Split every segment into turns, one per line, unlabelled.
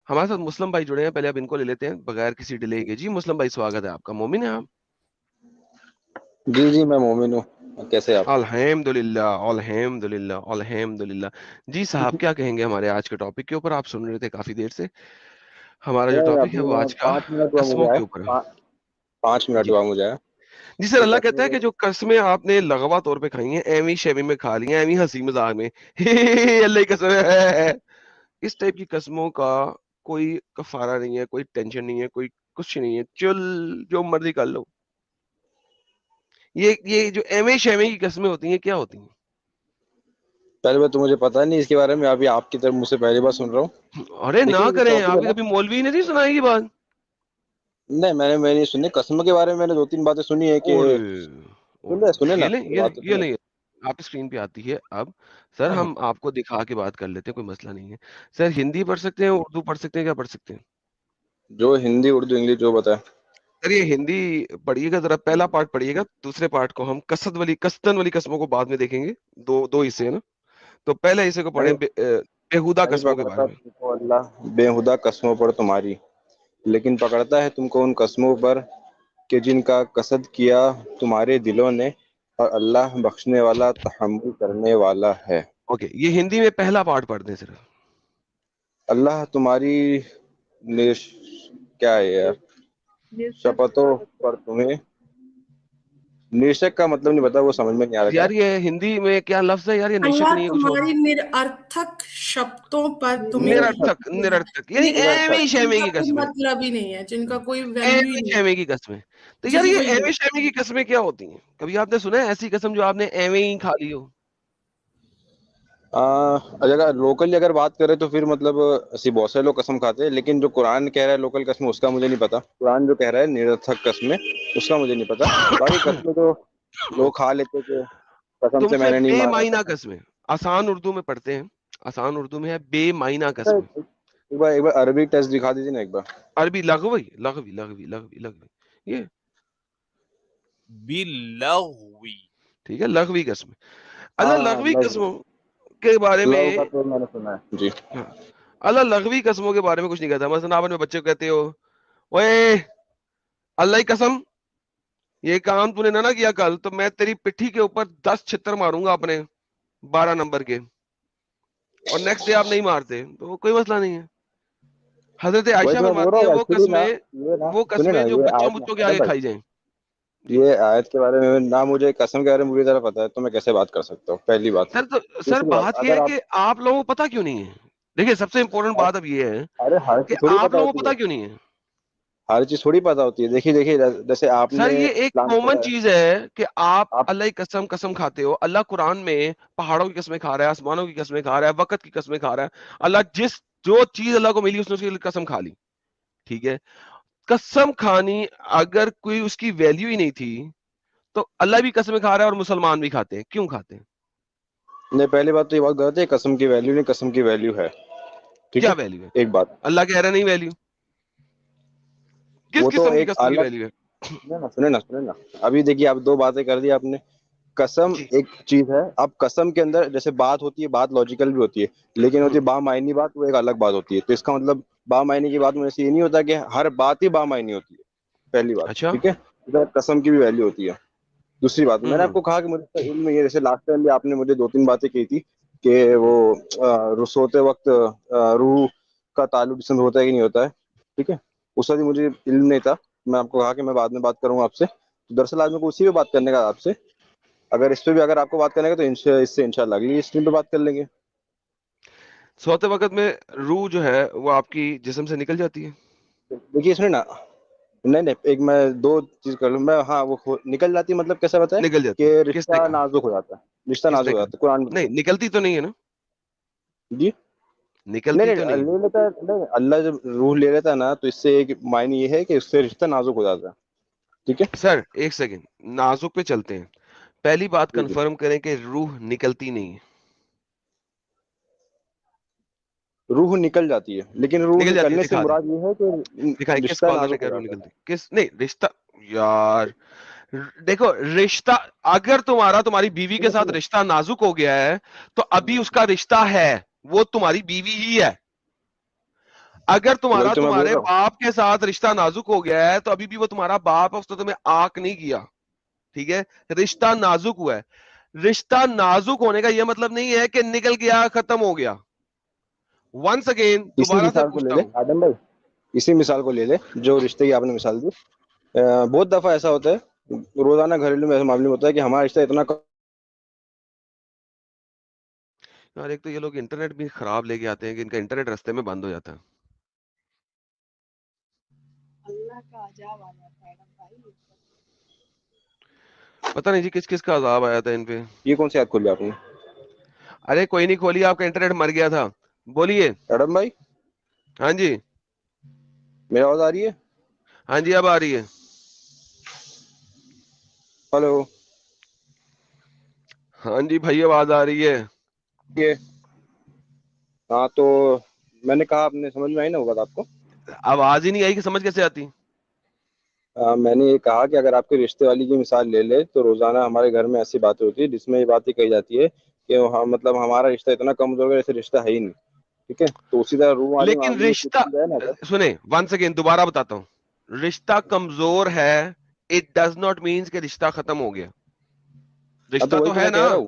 ہمارے ساتھ مسلم بھائی جڑے ہیں, پہلے اب ان کو لے لیتے ہیں بغیر کسی ڈیلے کے. جی مسلم بھائی سواگت ہے آپ کا. مومن ہیں آپ؟
جی میں مومن ہوں. کیسے آپ؟
الحمد للہ الحمد للہ الحمد للہ. جی صاحب کیا کہیں گے ہمارے آج کے ٹاپک کے اوپر؟ آپ سن رہے تھے کافی دیر سے. ہمارا جو ٹاپک ہے
ابھی
وہ
میں
آج کا
5 منٹ ہوا مجھے
قسموں
آئے.
کے اوپر ہے.
5 منٹ
جی
ہوا مجھے آئے.
جی سر, اللہ کہتا ہے کہ جو قسمیں آپ نے لغوا طور پہ کھائی ہیں, ایویں شیویں میں کھا لی ہیں, ایویں ہنسی مذاق میں, اللہ کی قسم ہے, اس ٹائپ کی قسموں کا کوئی کفارہ نہیں ہے, کوئی ٹینشن نہیں ہے, کوئی کچھ نہیں ہے, چل جو مرضی کر لو. یہ جو ایویں شیویں کی قسمیں ہوتی ہیں کیا ہوتی ہیں؟
پہلے بات تو مجھے پتا نہیں اس کے بارے میں, ابھی آپ کی طرف مجھ سے پہلی بار سن رہا ہوں.
ارے نہ
لیکن یہ
کریں,
ٹاپک
آپ
ہے
کی
نا,
کبھی مولوی نے نہیں سنائی یہ بات؟
نہیں میں نہیں سنی. قسم کے بارے میں میں نے 2-3 باتیں سنی ہے کہ
اور
سنے نا,
یہ لیں
بات تو
یہ
سنے.
لیں آپ کی اسکرین پہ آتی ہے اب. سر ہم آپ کو دکھا کے بات کر لیتے ہیں, کوئی مسئلہ نہیں ہے. سر ہندی پڑھ سکتے ہیں, اردو پڑھ سکتے ہیں, کیا پڑھ سکتے ہیں؟
جو ہندی اردو انگلش جو بتائے.
سر یہ ہندی پڑھیے گا ذرا, پہلا پارٹ پڑھیے گا, دوسرے پارٹ کو ہم کستن والی قسموں کو بعد میں دیکھیں گے. دو حصے ہیں نا, تو پہلے حصے کو پڑھیں بےہودہ
نہیں
قسموں کے بارے
پکڑتا
میں.
تم کو اللہ بےہودہ قسموں پر تمہاری, لیکن پکڑتا ہے تم کو ان قسموں پر کہ جن کا قصد کیا تمہارے دلوں نے, اور اللہ بخشنے والا تحمل کرنے والا ہے.
اوکے, یہ ہندی میں پہلا پارٹ پڑھ دیں صرف.
اللہ تمہاری نش کیا ہے یار, شپتوں پر تمہیں, نیشک کا مطلب نہیں پتا, وہ سمجھ میں نہیں آ رہا کیا
یار یہ ہندی میں کیا لفظ ہے یار, یہ نیشک
اللہ
نہیں ہے, کچھ اور
تمہاری نرارتھک شبدوں پر تمہیں
نرارتھک یعنی ایویں
جن
شیویں
کا
کی
کوئی
قسمیں,
مطلب ہی نہیں ہے, جن کا کوئی ویلیو ہی
ایویں
نہیں ہے.
شیویں کی قسمیں. تو
جی
یار
جی
یہ
وہی
ایویں شیویں کی قسمیں کیا ہوتی ہیں؟ کبھی آپ نے سنا ہے ایسی قسم جو آپ نے ایویں ہی کھا لی ہو؟
اگر لوکلی اگر بات کریں تو پھر مطلب ایسی بہت سے لوگ قسم کھاتے ہیں, لیکن جو قرآن کہہ رہا ہے لوکل قسم, اس کا مجھے نہیں پتا. قرآن جو کہہ رہا ہے نرارتھک قسمیں, اس کا مجھے نہیں پتا. باقی قسمیں تو لوگ کھا لیتے تھے, قسم
تم
سے میں
سے
نے نہیں
بے
مارا.
معنی قسمیں, آسان اردو میں پڑھتے ہیں, آسان اردو میں ہے بے معنی قسمیں.
ایک بار عربی ٹیسٹ دکھا دیجیے نا ایک بار.
عربی لغوی لغوی لغوی لغوی لغوی, یہ
باللغوی,
ٹھیک ہے, لغوی قسم. اللہ
ہاں
لغوی قسموں کے بارے میں,
لو کا تو میں نے سنا ہے جی.
ہاں اللہ لغوی قسموں کے بارے میں کچھ نہیں کہتا. مثلا آپ اپنے بچے کو کہتے ہو, اوے اللہ کی قسم یہ کام تو نے نہ کیا کل, تو میں تیری پٹھی کے اوپر 10 چھتر ماروں گا اپنے 12 نمبر کے, اور نیکسٹ ڈے آپ نہیں مارتے تو کوئی مسئلہ نہیں ہے. حضرت
وہی
عائشہ
تو میں بول رہا
فرماتی ہیں
ہوں ایکچولی نا,
وہ
سنیں نا
قسمیں جو
یہ
بچوں
آیت نا,
بچوں کے
ارے
آگے
بھائی
کھائی جائیں. جی
یہ آیت کے بارے میں نہ مجھے قسم کے بارے میں پوری طرح پتا ہے, تو میں کیسے بات کر سکتا ہوں؟ پہلی بات.
سر
دوسری
بات یہ
اگر
ہے
آپ,
کہ آپ لوگوں کو پتا کیوں نہیں ہے. دیکھیے سب سے امپورٹنٹ بات اب یہ ہے
ارے ہر
کہ
چیز تھوڑی
آپ
پتا
لوگوں کو
ہوتی ہے,
پتا کیوں نہیں ہے.
ہر چیز تھوڑی پتا ہوتی ہے. دیکھیے جیسے آپ
سر
نے
یہ ایک
اسلام
کامن
چھوڑا ہے,
چیز ہے کہ آپ
آپ
اللہ کی قسم کھاتے ہو. اللہ قرآن میں پہاڑوں کی قسمیں کھا رہا ہے, آسمانوں کی قسمیں کھا رہا ہے, وقت کی قسمیں کھا رہا ہے. اللہ جو چیز اللہ کو ملی اس نے اس کی قسم کھا لی. ٹھیک ہے, قسم کھانی اگر کوئی اس کی ویلیو ہی نہیں تھی تو اللہ بھی قسمیں کھا رہا ہے اور مسلمان بھی کھاتے ہیں. کیوں کھاتے ہیں؟
نے پہلی بات تو یہ بات غلط ہے, قسم کی ویلیو نہیں, قسم کی ویلیو ہے. ٹھیک
کیا
ہے,
ویلیو ہے؟
ایک بات,
اللہ کہہ رہا نہیں ویلیو. کس
وہ تو
قسم کی
ایک
قسم کی
الگ,
ویلیو ہے؟
سنیں نا, ابھی دیکھیے آپ 2 باتیں کر دی آپ نے. قسم
جی
ایک چیز ہے, اب قسم کے اندر جیسے بات ہوتی ہے, بات لاجیکل بھی ہوتی ہے, لیکن ہوتی ہے بامعنی بات, وہ ایک الگ بات ہوتی ہے. تو اس کا مطلب بامعنی کی بات میں سے یہ نہیں ہوتا کہ ہر بات ہی بامعنی ہوتی ہے, پہلی بات.
اچھا.
ٹھیک ہے, قسم کی بھی ویلیو ہوتی ہے. دوسری بات, میں نے آپ کو کہا کہ مجھے علم نہیں ہے, جیسے لاسٹ ٹائم بھی آپ نے مجھے 2-3 باتیں کی تھی کہ وہ سوتے وقت روح کا تعلق جسم سے ہوتا ہے کہ نہیں ہوتا ہے. ٹھیک ہے, اس وقت مجھے علم نہیں تھا, میں آپ کو کہا کہ میں بعد میں بات کروں گا آپ سے. تو دراصل آج میں کو اسی پہ بات کرنے کا آپ سے, اگر اس پہ بھی اگر آپ کو بات کرنے کا تو اس سے انشاءاللہ اگلی اسٹریم پہ بات کر لیں گے.
سوتے وقت میں روح جو ہے وہ آپ کی جسم سے نکل جاتی ہے.
دیکھیے اس میں نا, نہیں ایک میں 2 چیز کر لوں میں. ہاں وہ نکل جاتی, مطلب کیسا بتائے
نکل جاتی
کہ
ہے. کس نے
رشتہ
کہا؟
نازک ہو جاتا ہے, رشتہ
کس
نازک
نے
ہو
کہا؟
جاتا ہے قرآن میں.
نہیں نکلتی تو نہیں ہے نا.
جی
نکلتی تو
نہیں
نہیں ہے.
لے لیتا ہے, نہیں اللہ جب روح لے لیتا ہے نا, تو اس سے ایک معنی یہ ہے کہ اس سے رشتہ نازک ہو جاتا ہے. ٹھیک ہے,
سر ایک سیکنڈ, نازک پہ چلتے ہیں. پہلی بات
جی جی,
کنفرم کریں کہ روح نکلتی نہیں ہے.
روح نکل جاتی ہے, لیکن روح
نکل جاتی ہے,
نکلنے سے
دکھا دیں.
مراد یہ ہے
دکھائیں
کہ
کس
رشتہ
کالر نے
نازک ہو
کہا روح
جاتا
نکلتی, کس نہیں رشتہ. یار دیکھو رشتہ, اگر تمہاری بیوی کے ساتھ
ہے.
رشتہ نازک ہو گیا ہے تو ابھی اس کا رشتہ ہے, وہ تمہاری بیوی ہی ہے. اگر تمہارا
وہی تو میں بول
تمہارے
رہا ہوں.
باپ کے ساتھ رشتہ نازک ہو گیا ہے تو ابھی بھی وہ تمہارا باپ ہے, اس نے تمہیں آنکھ نہیں کیا, ٹھیک ہے, رشتہ نازک ہوا ہے. رشتہ نازک ہونے کا یہ مطلب نہیں ہے کہ نکل گیا ختم ہو گیا. ونس اگین
اسی
دوبارہ سے
مثال کو لے
پوچھتا
لے
ہوں,
آدم بھائی, اسی مثال کو لے لے جو رشتے کی آپ نے مثال دی. بہت دفعہ ایسا ہوتا ہے, روزانہ گھریلو میں ایسا معاملہ ہوتا ہے کہ ہمارا رشتہ اتنا
یار ایک تو یہ لوگ انٹرنیٹ بھی خراب لے کے آتے ہیں کہ ان کا انٹرنیٹ رستے میں بند ہو جاتا ہے. پتہ نہیں جی کس کس کا عذاب آیا تھا ان پہ.
یہ کون سی یاد کھولی آپ نے؟
ارے کوئی نہیں کھولی, آپ کا انٹرنیٹ مر گیا تھا. بولیے.
ایڈم بھائی,
ہاں جی,
میری آواز آ رہی ہے؟
ہاں جی اب آ رہی ہے.
ہلو,
ہاں جی بھائی آواز آ رہی ہے.
ہاں تو میں نے کہا آپ نے سمجھ میں آئی نا وہ بات آپ کو.
آواز ہی نہیں آئی کہ سمجھ کیسے آتی.
میں نے یہ کہا کہ اگر آپ کے رشتے والی کی مثال لے لے تو روزانہ ہمارے گھر میں ایسی باتیں ہوتی ہے جس میں یہ بات ہی کہی جاتی ہے کہ مطلب ہمارا رشتہ اتنا کمزور ہے جیسے رشتہ ہے ہی نہیں. ٹھیک ہے, تو اسی طرح روح والی
لیکن
معاملے میں
رشتہ,
کچھ ہے نا اگر.
سنیں ونس اگین دوبارہ بتاتا ہوں, رشتہ کمزور ہے اٹ ڈز ناٹ مینس کہ رشتہ ختم ہو گیا.
ہاں
رشتہ
وہی
تو
تو
ہے
میں
نا,
کہہ رہا ہوں.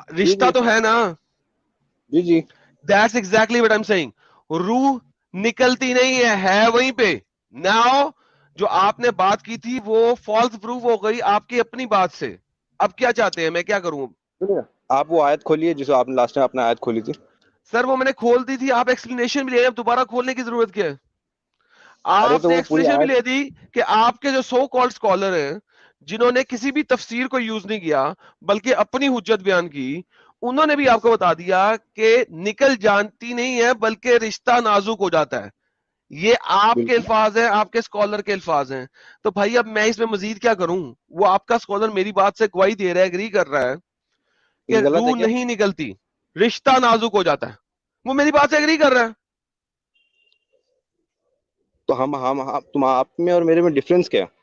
جی
رشتہ
جی
تو ہے نا.
جی جی
That's exactly what I'm saying. روح نکلتی نہیں ہے وہیں پہ. Now جو آپ نے بات کی تھی وہ فالس پروف ہو گئی آپ کی اپنی بات سے. اب کیا چاہتے ہیں, میں کیا کروں؟
سنیے, آپ وہ آیت کھولیے جسے آپ نے لاسٹ ٹائم اپنا آیت کھولی تھی.
سر وہ میں نے کھول دی تھی, آپ ایکسپلینیشن بھی لے, اب دوبارہ کھولنے کی ضرورت کیا ہے؟
ارے
آپ
تو
نے
وہ پوری
ایکسپلینیشن بھی
آیت.
لے دی کہ آپ کے جو سو کالڈ اسکالر ہیں جنہوں نے کسی بھی تفسیر کو یوز نہیں کیا بلکہ اپنی حجت بیان کی, انہوں نے بھی آپ کو بتا دیا کہ نکل جانتی نہیں ہے بلکہ رشتہ نازک ہو جاتا ہے. یہ آپ کے
بالکل
الفاظ ہیں, آپ کے اسکالر کے الفاظ ہیں. تو بھائی اب میں اس میں مزید کیا کروں؟ وہ آپ کا اسکالر میری بات سے گواہی دے رہا ہے, اگری کر رہا ہے کہ
غلط ہے
روح
کیا؟
نہیں نکلتی, رشتہ نازک ہو جاتا ہے. وہ میری بات سے اگری کر رہا ہے.
تو تم آپ میں اور میرے میں ڈفرینس کیا ہے؟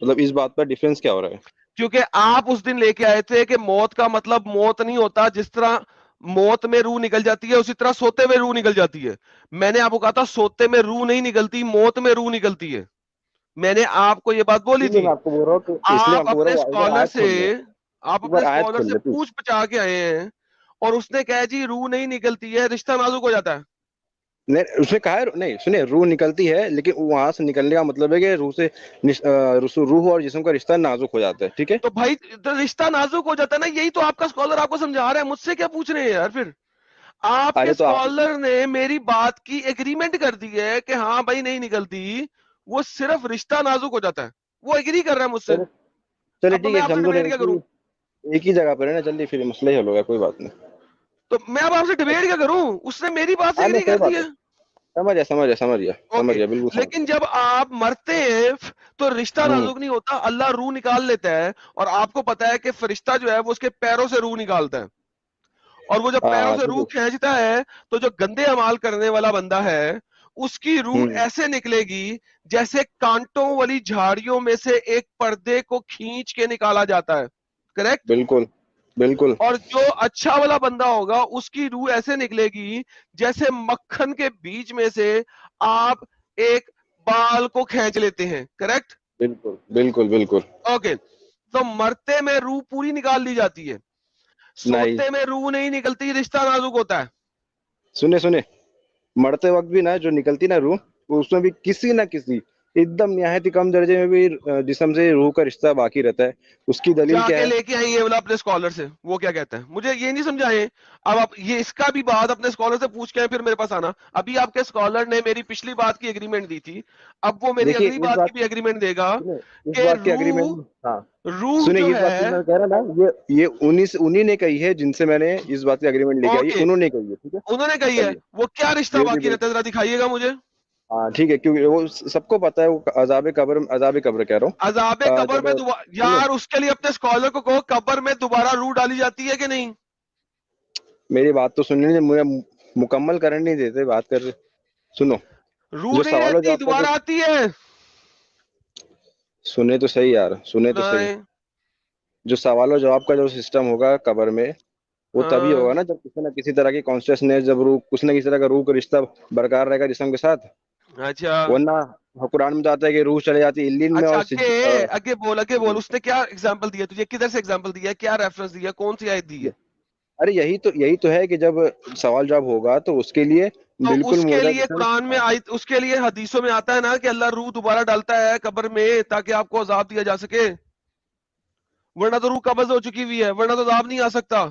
مطلب اس بات پر ڈفرینس کیا ہو رہا ہے؟
کیونکہ آپ اس دن لے کے آئے تھے کہ موت کا مطلب موت نہیں ہوتا, جس طرح موت میں روح نکل جاتی ہے اسی طرح سوتے میں روح نکل جاتی ہے. میں نے آپ کو کہا تھا سوتے میں روح نہیں نکلتی, موت میں روح نکلتی ہے. میں نے آپ کو یہ بات بولی
اس لیے
تھی.
میں آپ کو بول رہا ہوں کہ اس لیے میں
آپ
آپ کو بول رہا
اپنے
ہوں وہ ایک بار
اسکالر
آیت
سے
کھول لیں.
آپ
ایک
اپنے
بار آیت
اسکالر
کھول
سے
لیں پلیز.
پوچھ پچا کے آئے ہیں اور اس نے کہا جی روح نہیں نکلتی ہے, رشتہ نازک ہو جاتا ہے.
نہیں, اس نے کہا ہے نہیں, سنیں, روح نکلتی ہے لیکن وہاں سے نکلنے کا مطلب ہے کہ روح سے روح اور جسم کا رشتہ نازک ہو جاتا ہے. ٹھیک ہے,
تو بھائی تو رشتہ نازک ہو جاتا ہے نا, یہی تو آپ کا اسکالر آپ کو سمجھا رہا ہے. مجھ سے کیا پوچھ رہے ہیں یار؟ پھر آپ کے
ارے تو آپ
اسکالر نے میری بات کی ایگریمنٹ کر دی ہے کہ ہاں بھائی نہیں نکلتی, وہ صرف رشتہ نازک ہو جاتا ہے. وہ ایگری کر رہا ہے مجھ سے.
چلے
اب
ٹھیک
میں
ہے,
آپ سے
سمجھو
ڈبیٹ
نہیں
کیا کروں؟
ایک ہی جگہ پر ہے نا, جلدی پھر مسئلہ ہی حل ہوگا, کوئی بات نہیں.
تو میں اب آپ سے ڈبیٹ کیا کروں؟ اس نے میری بات سے
ہاں نہیں,
ایگری
صحیح
کر دی
بات
ہے.
ہے. سمجھ
اوکے,
گیا بالکل سمجھ
لیکن جب آپ مرتے ہیں تو رشتہ
گیا.
نازک نہیں ہوتا, اللہ روح نکال لیتا ہے. اور آپ کو پتا ہے کہ فرشتہ جو ہے وہ اس کے پیروں سے روح نکالتا ہے, اور وہ جب پیروں
ہاں
سے
ٹھیک
روح
ہے.
کھینچتا ہے تو جو گندے اعمال کرنے والا بندہ ہے اس کی روح ایسے نکلے گی جیسے کانٹوں والی جھاڑیوں میں سے ایک پردے کو کھینچ کے نکالا جاتا ہے. کریکٹ؟
بالکل بالکل.
اور جو اچھا والا بندہ ہوگا اس کی روح ایسے نکلے گی جیسے مکھن کے بیچ میں سے آپ ایک بال کو کھینچ لیتے ہیں. کریکٹ؟
بالکل بالکل بالکل.
اوکے, تو مرتے میں روح پوری نکال لی جاتی ہے,
نہیں,
سوتے میں روح نہیں نکلتی, رشتہ نازک ہوتا ہے.
سنے, مرتے وقت بھی نا جو نکلتی نا روح, اس میں بھی کسی نہ کسی ایک دم نہایت ہی کم درجے میں بھی جسم سے روح کا رشتہ باقی رہتا ہے. اس کی دلیل
جا
کیا
کے
ہے؟
لے کے آئیں یہ والا اپنے اسکالر سے, وہ کیا کہتا ہے مجھے یہ نہیں سمجھائیں. اب آپ یہ اس کا بھی بات اپنے اسکالر سے پوچھ کے پھر میرے پاس آنا. ابھی آپ کے اسکالر نے میری پچھلی بات کی اگریمنٹ دی تھی, اب وہ میری
دیکھیے
اگلی
اس
بات کی
بات
بھی اگریمنٹ دے گا
سنیں, اس
کہ
بات کی
روح
اگریمنٹ. ہاں
روح
سنیں,
جو
اس بات کی
ہے.
میں کہہ رہا نا, یہ انہی نے کہی ہے جن سے میں نے اس بات کی اگریمنٹ لے کے آئی,
اوکے,
انہوں نے کہی ہے. ٹھیک ہے,
انہوں نے کہی ہے,
چلیے
وہ کیا رشتہ
یہ بھی
باقی رہتا ہے ذرا دکھائیے گا مجھے.
ہاں ٹھیک ہے, کیونکہ وہ سب کو پتا ہے, وہ عذاب قبر کہہ رہا
عذاب
ہوں.
قبر
جب
میں
سنیں,
یار اس کے لیے اپنے اسکالر کو کہو قبر میں دوبارہ روح ڈالی جاتی ہے کہ نہیں.
میری بات تو سننے نہیں, مجھے مکمل کرنے نہیں دیتے, بات کر رہے. سنو,
روح
جو
نہیں
سوال و
رہتی
جواب کا جو
دوبارہ آتی ہے.
سنے تو صحیح یار, سنے تو صحیح.
سنائیں.
جو سوال و جواب کا جو سسٹم ہوگا قبر میں, وہ تبھی ہوگا نا جب کسی نہ کسی طرح کی کانشیسنیس، جب روح کسی نہ کسی طرح کا روح کا رشتہ برقرار رہے گا جسم کے ساتھ.
اچھا
ورنہ قرآن میں جاتا ہے کہ روح چلے جاتی ہے علین میں
اچھا
اور
آگے بول اس نے کیا ایگزامپل دیا تجھے, کدھر سے ایگزامپل دیا, کیا ریفرنس دیا, کون سی آیت دی ہے؟
ارے یہی تو ہے کہ جب سوال جواب ہوگا تو اس کے لیے
تو
بالکل
اس کے
مردہ
لیے
جسم.
قرآن میں اس کے لیے حدیثوں میں آتا ہے نا کہ اللہ روح دوبارہ ڈالتا ہے قبر میں تاکہ آپ کو عذاب دیا جا سکے, ورنہ تو روح قبض ہو چکی ہوئی ہے, ورنہ تو عذاب نہیں آ سکتا.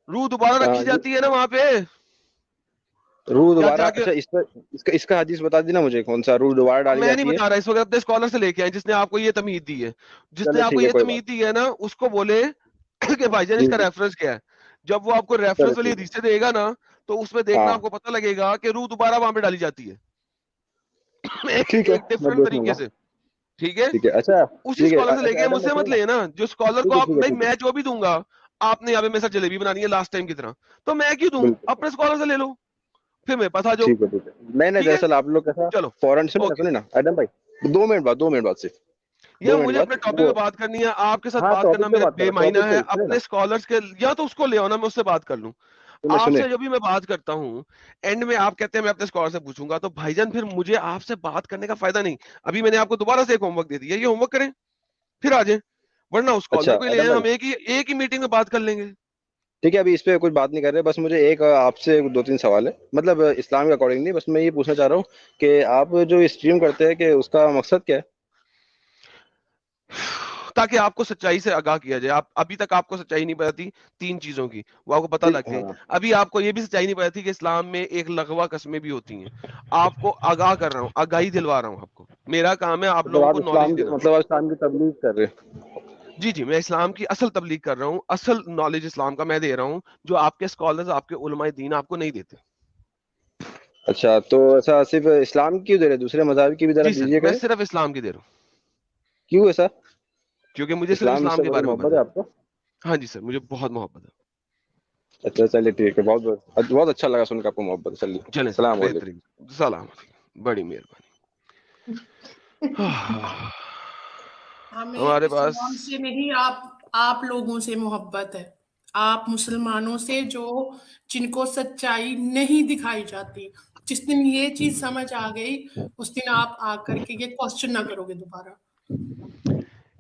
روح دوبارہ رکھی جاتی ہے نا وہاں پہ.
روح
کیا
دوبارہ,
جا کے
اچھا اس کا حدیث بتا دینا مجھے, کون سا روح دوبارہ ڈالی
میں نہیں
جاتی ہے.
بتا رہا اس وقت, اپنے اسکالر سے لے کے آئے جس نے آپ کو یہ تمہید دی ہے, جس نے
چلے
آپ کو
ٹھیک ہے
یہ
کوئی بات
تمہید دی ہے نا اس کو بولے کہ بھائی جان اس
جی
کا
جی
ریفرنس کیا ہے. جب وہ آپ کو
چلے
ریفرنس والی
ٹھیک ہے.
حدیث دے گا نا تو اس میں دیکھنا
ہاں
آپ کو پتہ لگے گا کہ روح دوبارہ وہاں پہ ڈالی جاتی ہے
ٹھیک ہے
ایک
میں
ڈفرنٹ
دیکھ لوں
طریقے
گا.
سے. ٹھیک ہے
ٹھیک ہے اچھا
اسی
ٹھیک ہے
اسکالر سے لے
اچھا
کے
ایڈم
مجھ
بھائی
سے
سنو
مت
نا.
لینا جو اسکالر
ٹھیک
کو
ہے
آپ
ٹھیک ہے
نہیں,
ٹھیک ہے
میں جو بھی دوں گا آپ نے یہاں پہ میرے ساتھ جلیبی بنانی ہے لاسٹ ٹائم کی طرح, تو میں کیوں دوں,
بالکل
اپنے اسکالر سے لے لو پھر میرے پاس آ جاؤ.
ٹھیک ہے ٹھیک ہے. میں نے
ٹھیک ہے
دراصل آپ لوگ کیسا
چلو
فوراً
اوکے.
سنیں نا ایڈم بھائی 2 منٹ بعد صرف
یا
2 منٹ
مجھے
بعد
اپنے ٹاپک
وہ.
پہ بات کرنی ہے, آپ کے ساتھ
ہاں
بات کرنا
ٹاپک پہ
میرا
بات
بے
کرو,
معنی
ٹاپک پہ
ہے.
سنیں نا.
اپنے اسکالرس کے یا تو اس کو لے آنا میں اس سے بات کر لوں. آپ
سنیں
سے جو بھی میں بات کرتا ہوں اینڈ میں آپ کہتے ہیں میں اپنے اسکالر سے پوچھوں گا, تو بھائی جان پھر مجھے آپ سے بات کرنے کا فائدہ نہیں. ابھی میں نے آپ کو دوبارہ سے ایک ہوم ورک دے دیا, یہ ہوم ورک کریں پھر آ جائیں, ورنہ اس
اچھا
اسکالر کو ہی لے
ایڈم
آئیں,
بھائی
ہم ایک ہی میٹنگ میں بات کر لیں گے.
ٹھیک ہے, ابھی اس پہ کچھ بات نہیں کر رہے, بس مجھے ایک آپ سے 2-3 سوال ہے, مطلب اسلام کے اکارڈنگ نہیں, بس میں یہ پوچھنا چاہ رہا ہوں کہ آپ جو اسٹریم کرتے ہیں کہ اس کا مقصد کیا ہے؟
تاکہ آپ کو سچائی سے آگاہ کیا جائے. آپ ابھی تک آپ کو سچائی نہیں پتا تھی 3 چیزوں کی, وہ آپ کو پتہ لگ گئی.
ہاں
ابھی آپ کو یہ بھی سچائی نہیں پتا تھی کہ اسلام میں ایک لغوہ قسمیں بھی ہوتی ہیں. آپ کو آگاہ کر رہا ہوں, آگاہی دلوا رہا ہوں آپ کو. میرا کام ہے آپ لوگوں کو نالج دینا.
آپ اسلام کی تبلیغ کر رہے ہیں.
جی جی میں اسلام کی اصل تبلیغ کر رہا ہوں, اصل نالج اسلام کا میں دے رہا ہوں جو آپ کے اسکالرز آپ کے علماء دین آپ کو نہیں دیتے.
اچھا تو ایسا صرف اسلام کی دے رہے, دوسرے مذاہب کی بھی ذرا
جی سر
دیجیے
میں
کرے,
صرف اسلام کی دے رہا ہوں
کیوں ایسا؟
کیونکہ مجھے صرف
اسلام
اسلام
سے
کے
بڑی
بارے میں
محبت
پتا
ہے
ہے.
آپ کو؟
ہاں جی سر مجھے بہت محبت ہے.
اچھا چلیے ٹھیک ہے, بہت بہت اچھا لگا سن کے آپ کو محبت. چلیے
چلیں سر
السلام علیکم.
بہترین, سلام علیکم, بڑی مہربانی.
ہمیں
ہمارے پاس
اسلام سے نہیں آپ لوگوں سے محبت ہے, آپ مسلمانوں سے جو جن کو سچائی نہیں دکھائی جاتی. جس دن یہ چیز سمجھ آ گئی اس دن آپ آ کر کے یہ کوشچن نہ کرو گے دوبارہ.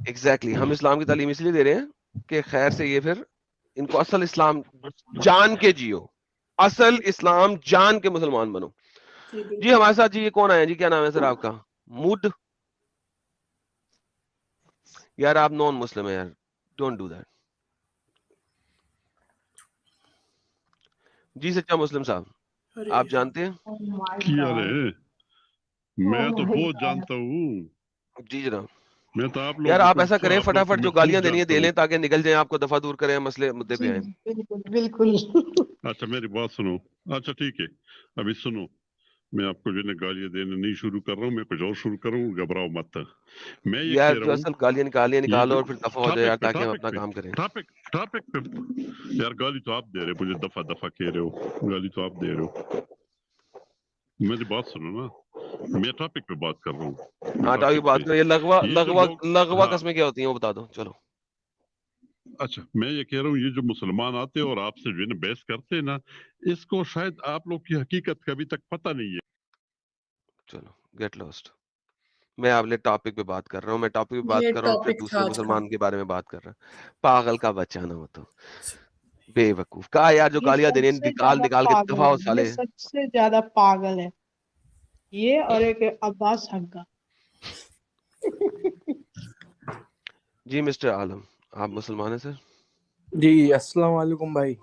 ایگزیکٹلی ہم اسلام کی تعلیم اس لیے دے رہے ہیں کہ خیر سے یہ پھر ان کو اصل اسلام جان کے جیو, اصل اسلام جان کے مسلمان بنو.
جی
جی
بالکل.
ہمارے ساتھ جی یہ کون آئے جی, کیا نام ہے سر آپ کا؟ موڈ یار آپ نان مسلم ہیں یار, ڈونٹ ڈو دیٹ. جی سچا مسلم صاحب
ارے
آپ جانتے ہیں؟
کیا رہے میں تو بہت جانتا ہوں,
جی جناب.
میں تو آپ
یار
لوگوں
آپ
کو
ایسا کریں
آپ لوگوں کو
فٹافٹ
میں
جو
خوب
گالیاں دینی ہے
جانتا
دے
ہوں.
لیں تاکہ نکل جائیں, آپ کو دفعہ دور کریں, مسئلے مدے پہ آئیں.
بالکل
اچھا میری بات سنو, اچھا ٹھیک ہے ابھی سنو, میں آپ کو جو ہے گالیاں دینا نہیں شروع کر رہا ہوں, میں کچھ اور شروع کروں, گھبراؤ مت. میں یہ
یار
کہہ رہا
جو
ہوں
اصل گالیاں
یہ
نکالو
جو
اور پھر دفعہ ہو جائے یار, تاکہ ہم اپنا کام کریں.
ٹاپک پہ یار گالی تو آپ دے رہے, مجھے دفعہ کہہ رہے ہو, گالی تو آپ دے رہے ہو. میری بات سنو نا, میں ٹاپک پہ بات کر رہا ہوں.
ہاں ٹاپک بات کریں. یہ
یہ جو لوگ
لغوہ
ہاں
قسمیں کیا ہوتی ہیں وہ بتا دو. چلو
اچھا میں یہ کہہ رہا ہوں, یہ جو مسلمان آتے ہیں اور آپ سے جو ہے نا بحث کرتے ہیں نا, اس کو شاید آپ لوگ کی حقیقت کا ابھی تک پتہ نہیں ہے.
چلو گیٹ لاسٹ. میں آپ نے ٹاپک پہ بات کر رہا ہوں, میں ٹاپک پہ بات
یہ
کر رہا ہوں, اپنے
ٹاپک تھا
دوسرے
آج کا.
مسلمان کے بارے میں بات کر رہا ہوں. پاگل کا بچہ نہ ہو تو بے وقوف کا یار, جو
یہ
گالیاں
سب
دینی
سے
نکال
زیادہ
نکال کے
پاگل
دفعہ ہو
ہے, یہ
سالے.
سب سے زیادہ پاگل ہے یہ, اور ایک عباس حقا.
جی مسٹر عالم آپ مسلمان ہیں سر؟
جی السلام علیکم بھائی.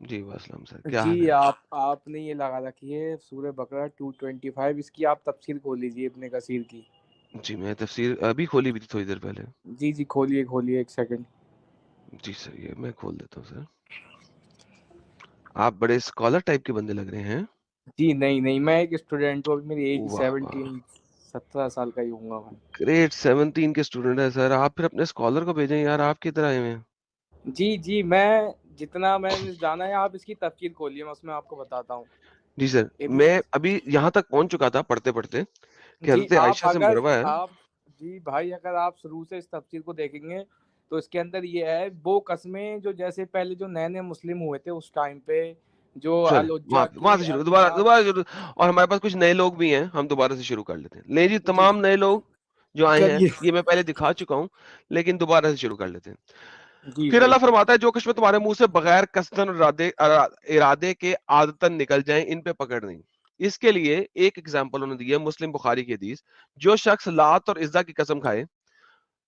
جی واسلام سر, کیا حال
جی
ہے؟
آپ نے یہ لگا رکھی ہے سورہ بقرہ 225, اس کی آپ تفسیر کھول لیجیے ابن کثیر کی.
جی میں تفسیر ابھی کھولی بھی تھی تھوڑی دیر پہلے.
جی کھولیے ایک سیکنڈ.
جی سر یہ میں کھول دیتا ہوں سر. آپ بڑے اسکالر ٹائپ کے بندے لگ رہے ہیں.
جی نہیں, میں ایک اسٹوڈنٹ ہوں, ابھی میری ایج
واہ واہ
17 سال کا ہی ہوں گا.
گریٹ 17 کے اسٹوڈنٹ ہیں سر آپ, پھر اپنے اسکالر کو بھیجیں یار, آپ کی طرح آئے ہوئے ہیں.
جی میں جتنا میں نے جانا ہے, آپ اس کی تفسیر کھولیے, میں اس میں آپ کو بتاتا ہوں.
جی سر
ابن
میں ابھی یہاں تک پہنچ چکا تھا پڑھتے پڑھتے کہ
جی
حضرت عائشہ سے مروہ ہے.
جی بھائی اگر آپ شروع سے اس تفسیر کو دیکھیں گے تو اس کے اندر یہ ہے وہ قسمیں جو جیسے پہلے جو نئے نئے مسلم ہوئے تھے اس ٹائم پہ جو الوجا
وہاں سے شروع دوبارہ شروع. اور ہمارے پاس کچھ نئے لوگ بھی ہیں, ہم دوبارہ سے شروع کر لیتے ہیں. لے جی تمام نئے لوگ جو آئے ہیں, یہ میں پہلے دکھا چکا ہوں لیکن دوبارہ سے شروع کر لیتے ہیں. پھر اللہ فرماتا ہے جو قسمیں تمہارے منہ سے بغیر قصدن ارادے کے عادتاً نکل جائیں ان پہ پکڑ نہیں. اس کے لیے ایک ایگزامپل انہوں نے دی ہے مسلم بخاری کی حدیث, جو شخص لات اور عزا کی قسم کھائے,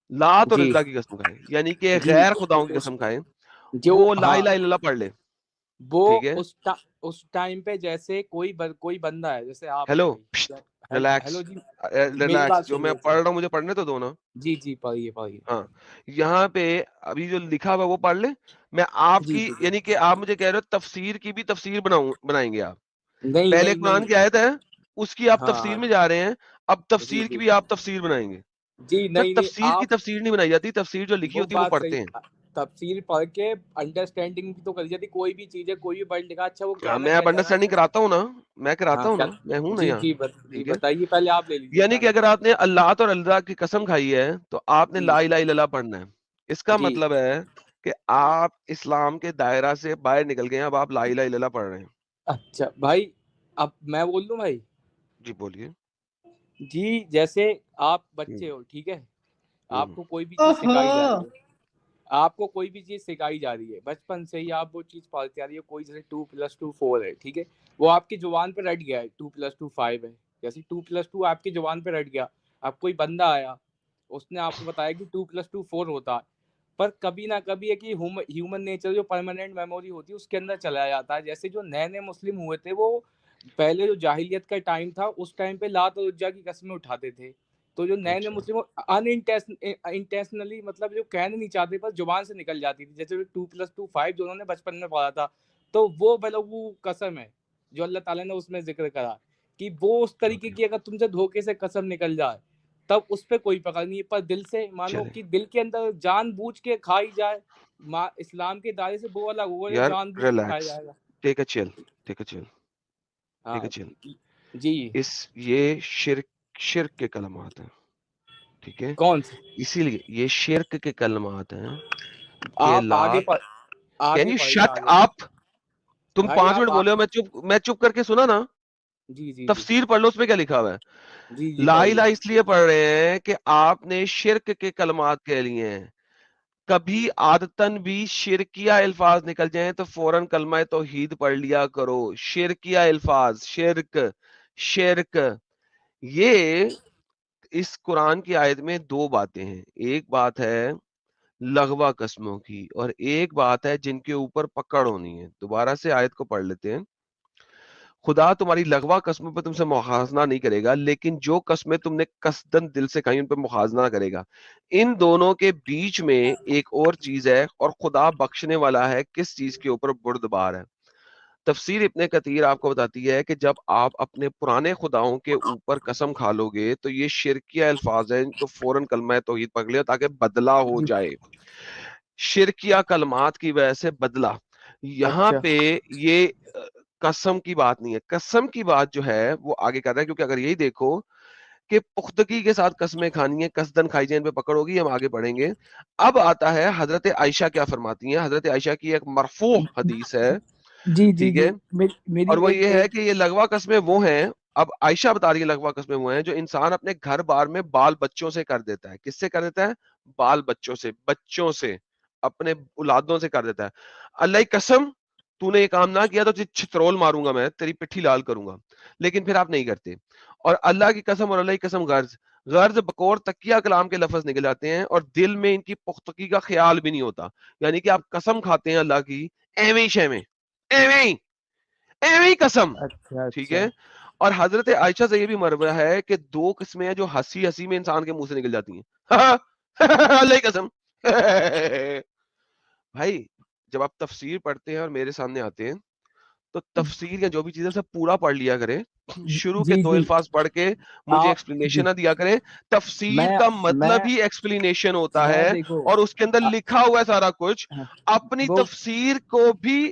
لات اور عزا کی قسم کھائے یعنی کہ غیر خداؤں کی قسم کھائے, وہ لا الہ الا اللہ پڑھ لے.
وہ اس ٹائم پہ جیسے کوئی بندہ ہے جیسے آپ,
ہیلو
ریلیکس,
ریلیکس, جو میں پڑھ رہا ہوں مجھے پڑھنے تو دو نا.
جی پڑھیے.
ہاں یہاں پہ ابھی جو لکھا ہوا وہ پڑھ لیں. میں آپ کی یعنی کہ آپ مجھے کہہ رہے ہو تفسیر کی بھی تفسیر بنائیں گے آپ. پہلے قرآن کی آیت ہے اس کی آپ تفسیر میں جا رہے ہیں, اب تفسیر کی بھی آپ تفسیر بنائیں گے.
جی نہیں,
تفسیر کی تفسیر نہیں بنائی جاتی, تفسیر جو لکھی ہوتی ہے وہ پڑھتے ہیں.
تفسیر پڑھ کے انڈرسٹینڈنگ تو کری جاتی, کوئی بھی چیز ہے کوئی بھی ورڈ لکھا اچھا وہ
میں اب انڈرسٹینڈنگ کراتا ہوں نا, میں کراتا ہوں نا, میں ہوں نا یہاں.
جی بتائیے پہلے آپ لے لیجیے.
یعنی کہ اگر آپ نے اللہ اور اللہ کی قسم کھائی ہے تو آپ نے لا الہ الا اللہ پڑھنا ہے. اس کا مطلب ہے کہ آپ اسلام کے دائرہ سے باہر نکل گئے ہیں, اب آپ لا الہ الا اللہ پڑھ رہے ہیں.
اچھا بھائی اب میں بول دوں بھائی.
جی بولیے.
جی جیسے آپ بچے ہو, ٹھیک ہے, آپ کو کوئی بھی چیز سکھائی جا رہی ہے, آپ کو کوئی بھی چیز سکھائی جا رہی ہے بچپن سے ہی, آپ وہ چیز پڑھتے آ رہی ہے. کوئی جیسے 2+2 4 ہے, ٹھیک ہے, وہ آپ کی زبان پہ رٹ گیا ہے. 2+2 5 ہے, جیسے 2+2 آپ کی زبان پہ رٹ گیا. اب کوئی بندہ آیا, اس نے آپ کو بتایا کہ 2+2 4 ہوتا ہے, پر کبھی نہ کبھی ہے کہ ہیومن نیچر جو پرماننٹ میموری ہوتی ہے اس کے اندر چلا جاتا ہے. جیسے جو نئے نئے مسلم ہوئے تھے وہ پہلے جو جاہلیت کا ٹائم تھا اس ٹائم پہ لات اور عزا کی قسمیں اٹھاتے تھے. تو جو نئے نئے مسلم انٹینشنلی مطلب جو کہنا نہیں چاہتے پر زبان سے نکل جاتی تھی, جیسے 2+2 5 جو انہوں نے بچپن میں پڑھا تھا, تو وہ وہ قسم ہے جو اللہ تعالیٰ نے اس میں ذکر کرا کہ وہ اس طریقے کی اگر تم سے دھوکے سے قسم نکل جائے تب اس پہ کوئی پکڑ نہیں ہے. پر دل سے مانو کہ دل کے اندر جان بوجھ کے کھائی جائے, اسلام کے دائرے سے وہ الگ ہوا جو جان بوجھ کے کھایا جائے گا.
ٹیک اے چل.
جی
یہ شرک کے کلمات ہیں, ٹھیک ہے,
کون سے,
اسی لیے یہ شرک کے کلمات ہیں.
آپ آگے
کین یو شٹ اپ, تم 5 منٹ بولے ہو, میں چپ کر کے سنا نا.
جی
تفسیر پڑھ لو, اس میں کیا لکھا ہوا ہے. لا الہ اس لیے پڑھ رہے ہیں کہ آپ نے شرک کے کلمات کہہ لیے ہیں. کبھی عادتاً بھی شرکیہ الفاظ نکل جائیں تو فوراً کلمہ توحید پڑھ لیا کرو. شرکیہ الفاظ, شرک یہ اس قرآن کی آیت میں 2 باتیں ہیں. ایک بات ہے لغوہ قسموں کی اور ایک بات ہے جن کے اوپر پکڑ ہونی ہے. دوبارہ سے آیت کو پڑھ لیتے ہیں. خدا تمہاری لغوہ قسموں پہ تم سے مخازنہ نہیں کرے گا, لیکن جو قسمیں تم نے قصدن دل سے کہیں ان پہ مخازنہ کرے گا. ان دونوں کے بیچ میں ایک اور چیز ہے, اور خدا بخشنے والا ہے کس چیز کے اوپر بردبار ہے. تفسیر ابن کثیر آپ کو بتاتی ہے کہ جب آپ اپنے پرانے خداؤں کے اوپر قسم کھا لو گے تو یہ شرکیہ الفاظ ہیں, تو فوراً کلمہ توحید پکڑ لو تاکہ بدلہ ہو جائے. شرکیہ کلمات کی وجہ سے بدلہ. یہاں پہ یہ قسم کی بات نہیں ہے. قسم کی بات جو ہے وہ آگے کر رہا ہے, کیونکہ اگر یہی دیکھو کہ پختگی کے ساتھ قسمیں کھانی ہیں, قصدن کھائی جائیں پہ پکڑ ہوگی, ہم آگے بڑھیں گے. اب آتا ہے حضرت عائشہ کیا فرماتی ہیں. حضرت عائشہ کی ایک مرفوع حدیث ہے, ٹھیک ہے, اور وہ یہ ہے کہ یہ لغوہ قسمیں وہ ہیں. اب عائشہ بتا رہی ہے لغوہ قسمیں وہ ہیں جو انسان اپنے گھر بار میں بال بچوں سے کر دیتا ہے. کس سے کر دیتا ہے؟ بال بچوں سے اپنے اولادوں سے کر دیتا ہے. اللہ کی قسم تو نے یہ کام نہ کیا تو چھترول ماروں گا, میں تیری پٹھی لال کروں گا, لیکن پھر آپ نہیں کرتے. اور اللہ کی قسم اور اللہ کی قسم غرض بقور تکیہ کلام کے لفظ نکل جاتے ہیں, اور دل میں ان کی پختگی کا خیال بھی نہیں ہوتا. یعنی کہ آپ قسم کھاتے ہیں اللہ کی ایویں قسم, ٹھیک ہے. اور حضرت عائشہ سے یہ بھی مروی ہے کہ 2 قسمیں ہیں جو ہنسی میں انسان کے منہ سے نکل جاتی ہیں. اللہ کی قسم. بھائی جب آپ تفسیر پڑھتے ہیں اور میرے سامنے آتے ہیں تو تفسیر یا جو بھی چیزیں سب پورا پڑھ لیا کرے. شروع کے 2 الفاظ پڑھ کے مجھے ایکسپلینیشن نہ دیا کرے. تفسیر کا مطلب ہی ایکسپلینیشن ہوتا ہے, اور اس کے اندر لکھا ہوا ہے سارا کچھ. اپنی تفسیر کو بھی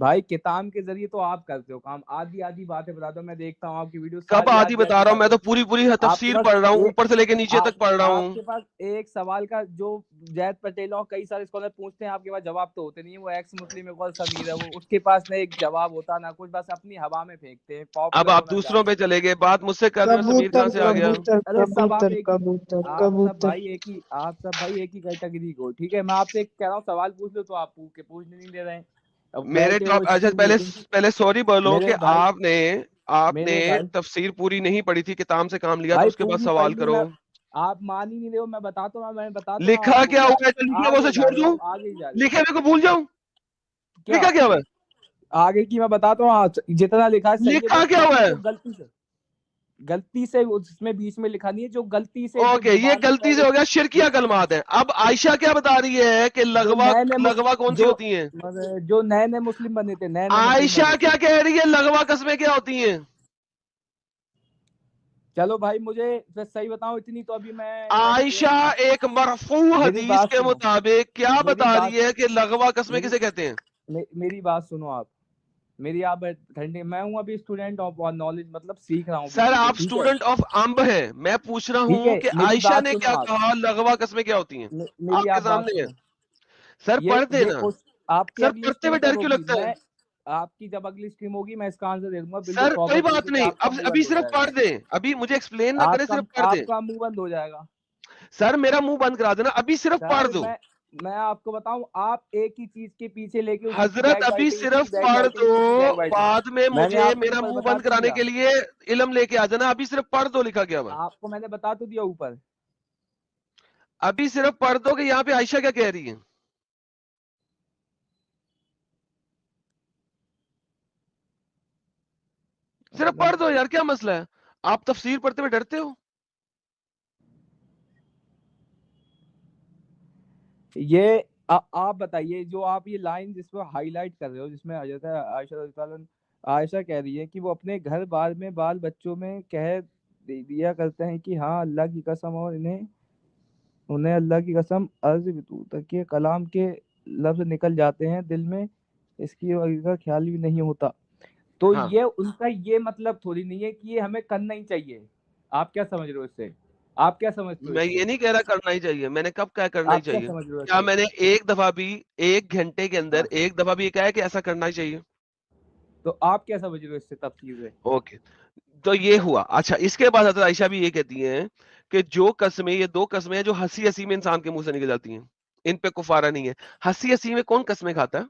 بھائی کتاب کے ذریعے تو آپ کرتے ہو کام, آدھی آدھی باتیں بتاتا ہوں, میں دیکھتا ہوں آپ کی ویڈیو
کب آدھی بتا رہا ہوں, میں تو پوری پوری تفسیر پڑھ رہا ہوں, اوپر سے لے کے نیچے تک پڑھ رہا ہوں.
آپ کے پاس ایک سوال کا جو زید پٹیل اور کئی سارے اسکالر پوچھتے ہیں, آپ کے پاس جواب تو ہوتے نہیں ہیں. وہ ایکس مسلم اقبال سمیر ہے, وہ اس کے پاس نہ ایک جواب ہوتا نہ کچھ, بس اپنی ہوا میں پھینکتے ہیں.
اب آپ دوسروں پہ چلے گئے, بات مجھ سے کر رہے ہو, سمیر کہاں سے آ گیا؟
ارے سب آپ ایک آپ سب بھائی ایک ہی, آپ سب بھائی ایک ہی کیٹیگری کو, ٹھیک ہے. میں آپ سے کہہ رہا ہوں سوال پوچھ لو تو آپ پوچھنے نہیں دے رہے ہیں.
میرے اچھا پہلے سوری بولو کہ آپ نے تفسیر پوری نہیں پڑھی تھی, کتاب سے کام لیا تو اس کے بعد سوال کرو.
آپ مان ہی نہیں رہے ہو, میں بتاتا ہوں, میں بتاتا ہوں.
لکھا کیا ہوا ہے, لکھا وہ سے چھوڑ دوں, لکھے میں کو بھول جاؤں, لکھا کیا ہوا ہے
آگے کی, میں بتاتا ہوں جتنا لکھا ہے صحیح
لکھا کیا ہوا ہے,
غلطی سے اس میں بیچ میں لکھا نہیں ہے, جو غلطی سے
اوکے یہ غلطی سے ہو گیا, شرکیہ کلمات ہیں. اب عائشہ کیا بتا رہی ہے کہ لغوا کون سی ہوتی ہیں,
جو نئے نئے مسلم بنے تھے, نئے نئے
عائشہ کیا کہہ رہی ہے لغوا قسمیں کیا ہوتی ہیں؟
چلو بھائی مجھے صحیح بتاؤ اتنی تو ابھی میں,
عائشہ ایک مرفوع حدیث کے مطابق کیا بتا رہی ہے کہ لغوا قسمیں کسے کہتے ہیں؟
میری بات سنو آپ, میری آپ گھنٹے, میں ہوں ابھی اسٹوڈنٹ آف نالج, مطلب سیکھ رہا ہوں.
سر آپ اسٹوڈنٹ آف امب ہیں, میں پوچھ رہا ہوں کہ عائشہ نے کیا کہا لغوا قسمیں کیا ہوتی ہیں, آپ کے سامنے ہیں. سر پڑھ دینا, سر پڑھتے ہوئے ڈر کیوں لگتا ہے؟
آپ کی جب اگلی اسٹریم ہوگی میں اس کا آنسر دے دوں گا.
سر کوئی بات نہیں, ابھی صرف پڑھ دیں, ابھی مجھے ایکسپلین نہ کریں, صرف پڑھ دیں.
آپ کا منہ بند ہو جائے گا.
سر میرا منہ بند کرا دینا, ابھی صرف پڑھ دو.
میں آپ کو بتاؤں, آپ ایک ہی چیز کے پیچھے لے کے
حضرت ابھی صرف پڑھ دو, بعد میں مجھے میرا منہ بند کرانے کے لیے علم لے کے آ جانا. ابھی صرف پڑھ دو لکھا گیا ہوا.
آپ کو میں نے بتا تو دیا اوپر,
ابھی صرف پڑھ دو کہ یہاں پہ عائشہ کیا کہہ رہی ہے. صرف پڑھ دو یار, کیا مسئلہ ہے, آپ تفسیر پڑھتے ہوئے ڈرتے ہو؟
یہ آپ بتائیے, جو آپ یہ لائن جس پہ ہائی لائٹ کر رہے ہو, جس میں حضرت عائشہ کہہ رہی ہے کہ وہ اپنے گھر بار میں بال بچوں میں کہہ دیا کرتے ہیں کہ ہاں اللہ کی قسم, اور انہیں اللہ کی قسم عرض تک یہ کلام کے لفظ نکل جاتے ہیں دل میں, اس کی کا خیال بھی نہیں ہوتا. تو یہ ان کا یہ مطلب تھوڑی نہیں ہے کہ یہ ہمیں کرنا ہی چاہیے. آپ کیا سمجھ رہے ہو اس سے, آپ کیا سمجھتے ہو؟
میں یہ نہیں کہہ رہا کرنا ہی چاہیے, میں نے کب کہا کرنا ہی چاہیے؟ کیا میں نے ایک دفعہ بھی, ایک گھنٹے کے اندر ایک دفعہ بھی یہ کہا ہے کہ ایسا کرنا ہی چاہیے؟
تو آپ کیا سمجھ رہے ہو اس سے تفسیر ہے؟
اوکے, تو یہ ہوا. اچھا, اس کے بعد حضرت عائشہ بھی یہ کہتی ہیں کہ جو قسمیں, یہ دو قسمیں ہیں جو ہنسی ہنسی میں انسان کے منہ سے نکل جاتی ہیں, ان پہ کفارہ نہیں ہے. ہنسی ہنسی میں کون قسمیں کھاتا ہے؟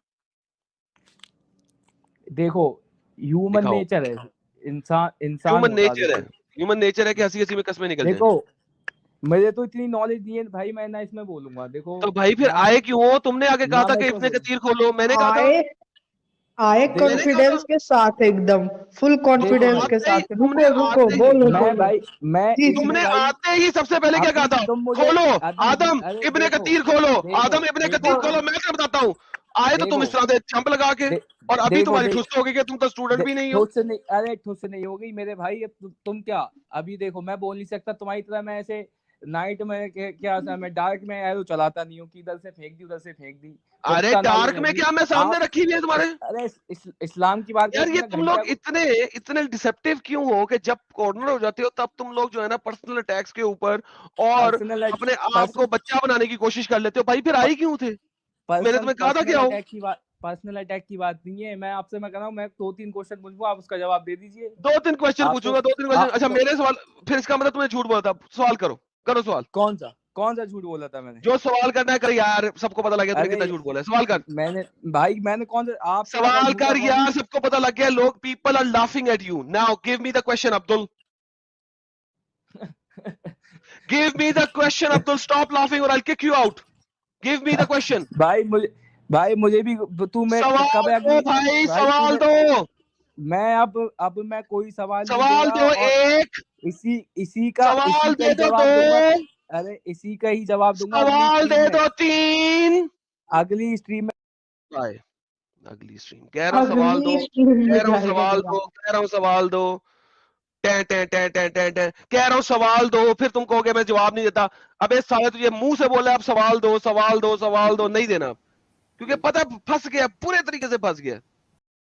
دیکھو ہیومن نیچر ہے, انسان
ہیومن نیچر ہے, ہیومن نیچر ہے کہ ہنسی ہنسی میں قسمیں نکل جائیں.
دیکھو مجھے تو اتنی نالج نہیں ہے بھائی, میں نہ اس میں بولوں گا. دیکھو
تو بھائی پھر آئے کیوں ہو؟ تم نے آگے کہا تھا کہ ابن کثیر کھولو, میں نے کہا تھا
آئے کانفیڈنس کے ساتھ, ایک دم فل کانفیڈنس کے ساتھ. رکو بولو
تم نے آتے ہی سب سے پہلے کیا کہا تھا, کھولو آدم ابن کثیر کھولو, آدم ابن کثیر کھولو. میں کیا بتاتا ہوں, آئے تو تم اس طرح سے چھمپ لگا کے, اور ابھی تمہاری ٹھس ہو گئی کہ تم تو اسٹوڈنٹ بھی نہیں ہو.
ارے ٹھس نہیں ہوگی میرے بھائی, تم کیا ابھی دیکھو, میں بول نہیں سکتا تمہاری طرح, میں ایسے نائٹ میں کیا میں ڈارک میں ایرو چلاتا نہیں ہوں کہ ادھر سے پھینک دی ادھر سے پھینک دی.
ارے ڈارک میں کیا, میں سامنے رکھی ہوئی ہے تمہارے.
ارے اسلام کی بات
یار یہ تم لوگ اتنے ڈسپٹیو کیوں ہو کہ جب کارنر ہو جاتے ہو تب تم لوگ جو ہے نا پرسنل اٹیکس کے اوپر اور اپنے آپ کو بچہ بنانے کی کوشش کر لیتے ہو. بھائی پھر آئی کیوں تھے؟ میں نے تمہیں کہا تھا کیا ہو.
پرسنل اٹیک کی بات نہیں ہے, میں آپ سے میں کہہ رہا ہوں, میں 2-3 کوشچن پوچھوں آپ اس کا جواب دے دیجیے.
2-3 کوشچن پوچھوں گا, 2-3 کوشچن. اچھا میرے سوال, پھر اس کا مطلب تمہیں جھوٹ بولا تھا. سوال کرو سوال.
کون سا جھوٹ بولا تھا میں نے؟
جو سوال کرنا ہے کر یار, سب کو پتا لگ گیا تم نے کتنا جھوٹ بولا ہے. سوال کر.
میں نے کون سا آپ
سوال کر یار, سب کو پتا لگ گیا. لوگ people are laughing at you. Now give me the question Abdul. Give me the question, Abdul. Stop laughing or I'll kick you out. Give me the question.
بھائی مجھے بھی تو میں
سوال دو.
میں اب میں کوئی سوال
دو. ایک
اسی کا
دے دو.
ارے اسی کا ہی جواب دوں گا.
سوال دے دو. 3
اگلی اسٹریم میں.
اگلی اسٹریم کہہ رہا ہوں سوال دو. کہہ رہا ہوں سوال دو, پھر تم کہو گے میں جواب نہیں دیتا. ابے سارے تجھے منہ سے بولا اب سوال دو, نہیں دینا, کیونکہ پتہ پھنس گیا, پورے طریقے سے پھنس گیا.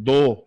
2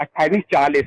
28 40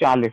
40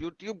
YouTube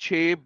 6